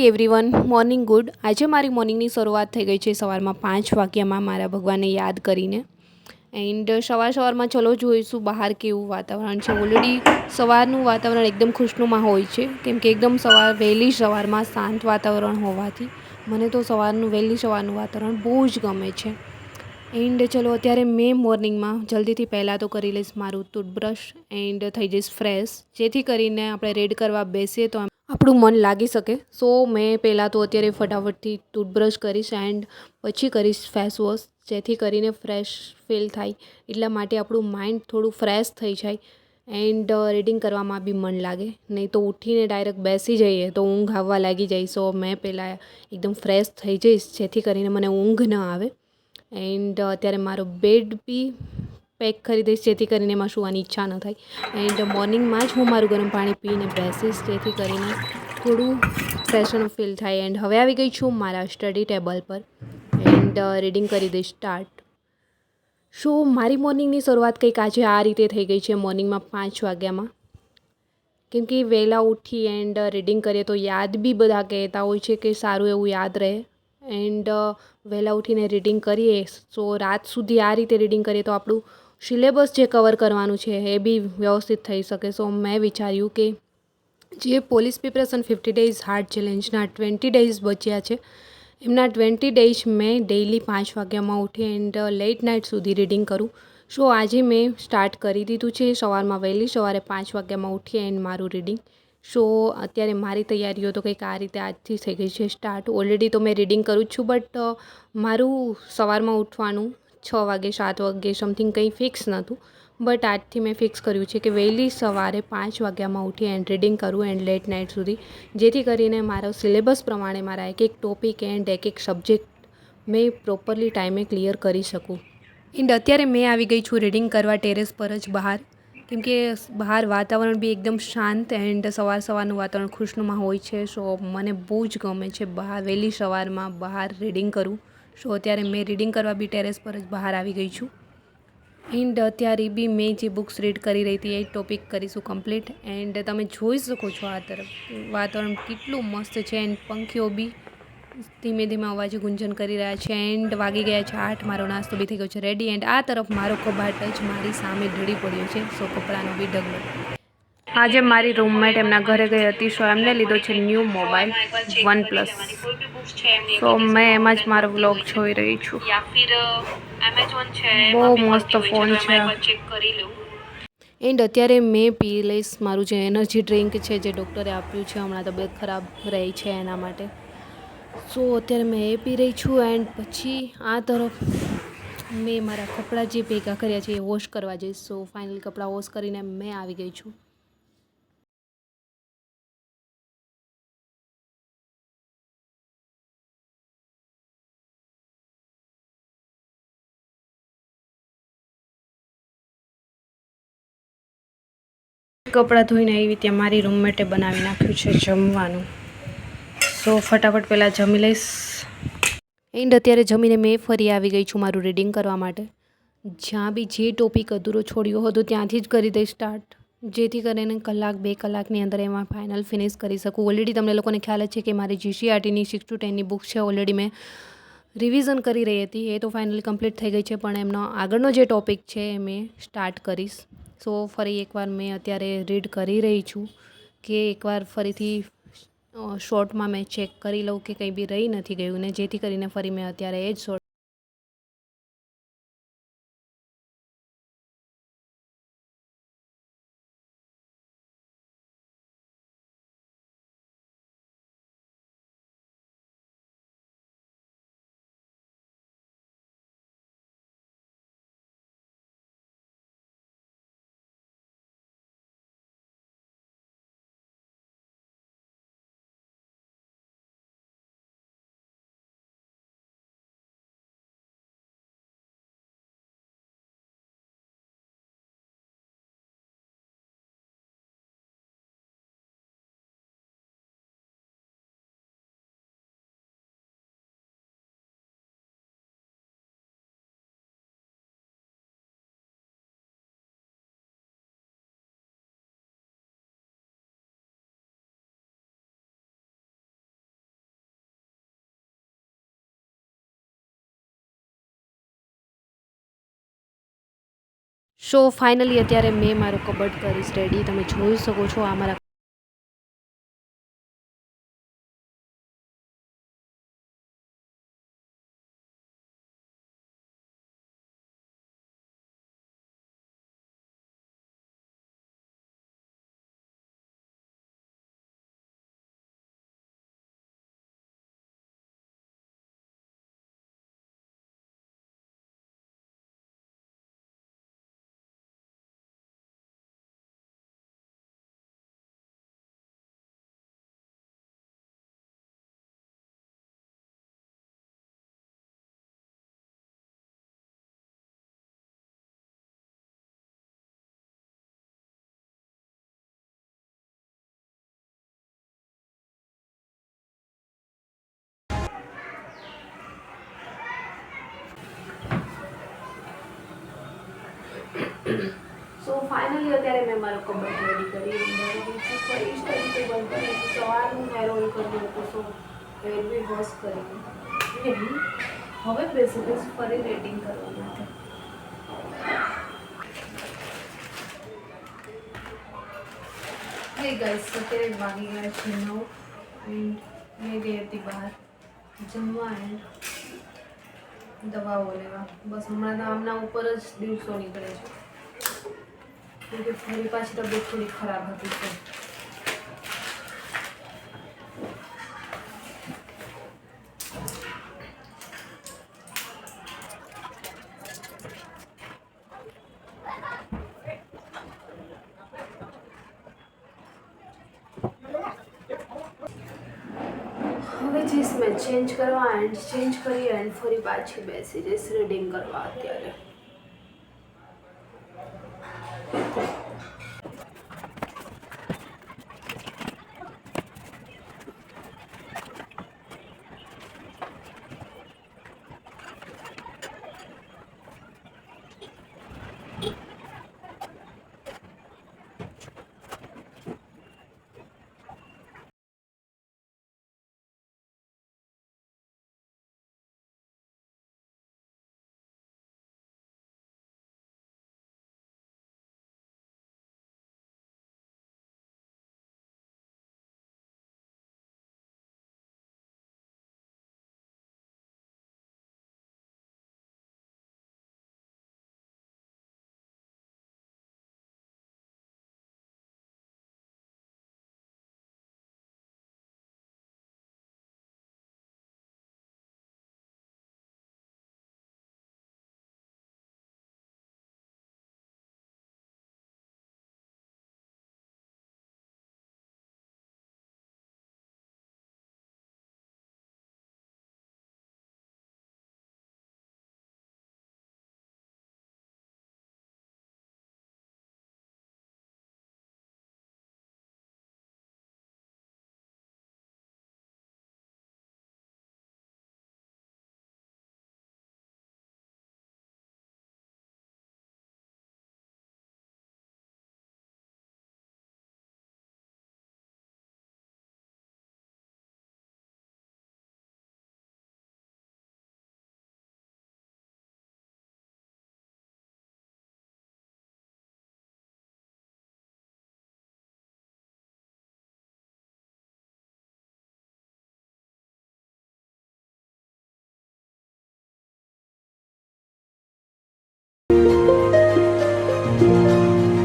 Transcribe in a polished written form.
Everyone, morning good. આજે મારી મોર્નિંગની શરૂઆત થઈ ગઈ છે સવારમાં 5 વાગ્યામાં મારા ભગવાનને યાદ કરીને. એન્ડ સવારમાં ચલો જોઈશું બહાર કેવું વાતાવરણ છે. ઓલરેડી સવારનું વાતાવરણ એકદમ ખુશનુમા હોય છે, કેમ કે એકદમ વહેલી સવારમાં શાંત વાતાવરણ હોવાથી મને તો વહેલી સવારનું વાતાવરણ બહુ જ ગમે છે. એન્ડ ચલો અત્યારે મેં મોર્નિંગમાં જલ્દીથી પહેલાં તો કરી લઈશ મારું ટૂથબ્રશ એન્ડ થઈ જઈશ ફ્રેશ, જેથી કરીને આપણે રીડ કરવા બેસીએ તો આપણું મન લાગી શકે. સો મેં પહેલાં તો અત્યારે ફટાફટથી ટૂથબ્રશ કરીશ એન્ડ પછી કરીશ ફેસ વોશ, જેથી કરીને ફ્રેશ ફીલ થાય. એટલા માટે આપણું માઇન્ડ થોડું ફ્રેશ થઈ જાય એન્ડ રીડિંગ કરવામાં બી મન લાગે. નહીં તો ઉઠીને ડાયરેક્ટ બેસી જઈએ તો ઊંઘ આવવા લાગી જાય. સો મેં પહેલાં એકદમ ફ્રેશ થઈ જઈશ, જેથી કરીને મને ઊંઘ ન આવે. એન્ડ અત્યારે મારો બેડ બી પેક કરી દઈશ, જેથી કરીને એમાં સૂવાની ઈચ્છા ન થાય. એન્ડ મોર્નિંગમાં જ હું મારું ગરમ પાણી પીને બેસીશ, જેથી કરીને થોડું ફ્રેશન ફીલ થાય. એન્ડ હવે આવી ગઈ છું મારા સ્ટડી ટેબલ પર એન્ડ રીડિંગ કરી દઈશ સ્ટાર્ટ. સો મારી મોર્નિંગની શરૂઆત કંઈક આજે આ રીતે થઈ ગઈ છે મોર્નિંગમાં 5 વાગ્યામાં, કેમ કે વહેલા ઉઠી એન્ડ રીડિંગ કરીએ તો યાદ બી બધા કહેતા હોય છે કે સારું એવું યાદ રહે. એન્ડ વહેલા ઉઠીને રીડિંગ કરીએ સો રાત સુધી આ રીતે રીડિંગ કરીએ તો આપણું સિલેબસ જે કવર કરવાનું છે એ બી વ્યવસ્થિત થઈ શકે. સો મેં વિચાર્યું કે જે પોલીસ પ્રિપરેશન 50 ડેઝ હાર્ડ ચેલેન્જના 20 ડેઝ બચ્યા છે, એમના 20 ડેઝ મેં ડેઇલી 5 વાગ્યામાં ઉઠી એન્ડ લેટ નાઇટ સુધી રીડિંગ કરું. સો આજે મેં સ્ટાર્ટ કરી દીધું છે સવારમાં વહેલી સવારે 5 વાગ્યામાં ઉઠી એન્ડ મારું રીડિંગ. સો અત્યારે મારી તૈયારીઓ તો કંઈક આ રીતે આજથી થઈ ગઈ છે સ્ટાર્ટ. ઓલરેડી તો મેં રીડિંગ કરું જ છું, બટ મારું સવારમાં ઉઠવાનું 6 વાગે 7 વાગે સમથિંગ કંઈ ફિક્સ નહોતું. બટ આજથી મેં ફિક્સ કર્યું છે કે વહેલી સવારે 5 વાગ્યામાં ઉઠી એન્ડ રીડિંગ કરું એન્ડ લેટ નાઇટ સુધી, જેથી કરીને મારો સિલેબસ પ્રમાણે મારા એક ટોપિક એન્ડ એક સબ્જેક્ટ મેં પ્રોપરલી ટાઈમે ક્લિયર કરી શકું. એન્ડ અત્યારે મેં આવી ગઈ છું રીડિંગ કરવા ટેરેસ પર જ બહાર, કેમ કે બહાર વાતાવરણ બી એકદમ શાંત એન્ડ સવારનું વાતાવરણ ખુશનુમા હોય છે. સો મને બહુ જ ગમે છે વહેલી સવારમાં બહાર રીડિંગ કરવું. સો અત્યારે મેં રીડિંગ કરવા બી ટેરેસ પર જ બહાર આવી ગઈ છું. એન્ડ અત્યારે બી મેં જે બુક્સ રીડ કરી રહી હતી એ ટોપિક કરીશું કમ્પ્લીટ. એન્ડ તમે જોઈ શકો છો આ તરફ વાતાવરણ કેટલું મસ્ત છે એન્ડ પંખીઓ બી ધીમે ધીમે અવાજે ગુંજન કરી રહ્યા છે. એન્ડ વાગી ગયા છે 8. મારો નાસ્તો બી થઈ ગયો છે રેડી. એન્ડ આ તરફ મારો કબાટ જ મારી સામે ઢળી પડ્યો છે. સો કપડાનો બી ઢગલો. આજે મારી રૂમમેટ એમના ઘરે ગઈ હતી, સો એમને લીધો છે ન્યૂ મોબાઈલ OnePlus. સો મેં એમાં જ મારો વ્લોગ જોઈ રહી છું. બહુ મસ્ત ફોન છે. એન્ડ અત્યારે મેં પી લઈશ મારું જે એનર્જી ડ્રિંક છે જે ડૉક્ટરે આપ્યું છે, હમણાં તબિયત ખરાબ રહી છે એના માટે. સો અત્યારે મેં એ પી રહી છું. એન્ડ પછી આ તરફ મેં મારા કપડાં જે ભેગા કર્યા છે એ વોશ કરવા જઈશ. સો ફાઇનલી કપડાં વોશ કરીને મેં આવી ગઈ છું. કપડાં ધોઈને આવી ત્યાં મારી રૂમમેટે બનાવી નાખ્યું છે જમવાનું. સો ફટાફટ પહેલાં જમી લઈશ. એન્ડ અત્યારે જમીને મેં ફરી આવી ગઈ છું મારું રીડિંગ કરવા માટે. જ્યાં બી જે ટોપિક અધૂરો છોડ્યો હતો ત્યાંથી જ કરી દઈશ સ્ટાર્ટ, જેથી કરીને 1-2 કલાકની અંદર એમાં ફાઇનલ ફિનિશ કરી શકું. ઓલરેડી તમને લોકોને ખ્યાલ જ છે કે મારી GCRTની 6 to 10ની બુક છે, ઓલરેડી મેં રિવિઝન કરી રહી હતી. એ તો ફાઇનલી કમ્પ્લીટ થઈ ગઈ છે, પણ એમનો આગળનો જે ટોપિક છે એ મેં સ્ટાર્ટ કરીશ. સો ફરી એકવાર મેં અત્યારે રીડ કરી રહી છું કે એકવાર ફરીથી શોર્ટમાં મેં ચેક કરી લઉં કે કંઈ બી રહી નથી ગયું ને, જેથી કરીને ફરી મેં અત્યારે એ જ શોર્ટ સો ફાઇનલી અત્યારે મેં મારું કબડ કરીશ રેડી. તમે જોઈ શકો છો આ મારા સો ફાઇનલી અત્યારે મેં મારો કબડ રેડી કરી ફરી તરીકે બંધ કરી સવારનું હેર ઓઇલ કર્યું હતું. સો હેર બી વોશ કરી હવે બેસિકલી ફરી રેડિંગ કરવા માટે. હે ગાઈસ અત્યારે વાગી ગયા છે 9 એન્ડ મેં ગઈ હતી બહાર જમવા એન્ડ દવાઓ લેવા. બસ હમણાં તો આમના ઉપર જ દિવસો નીકળે છે કેમકે ફરી પાછી તબિયત થોડી ખરાબ હતી. હવે જઈશ મેં ચેન્જ કરવા એન્ડ ચેન્જ કરી એન્ડ ફરી પાછી બેસી જઈશ રીડિંગ કરવા અત્યારે.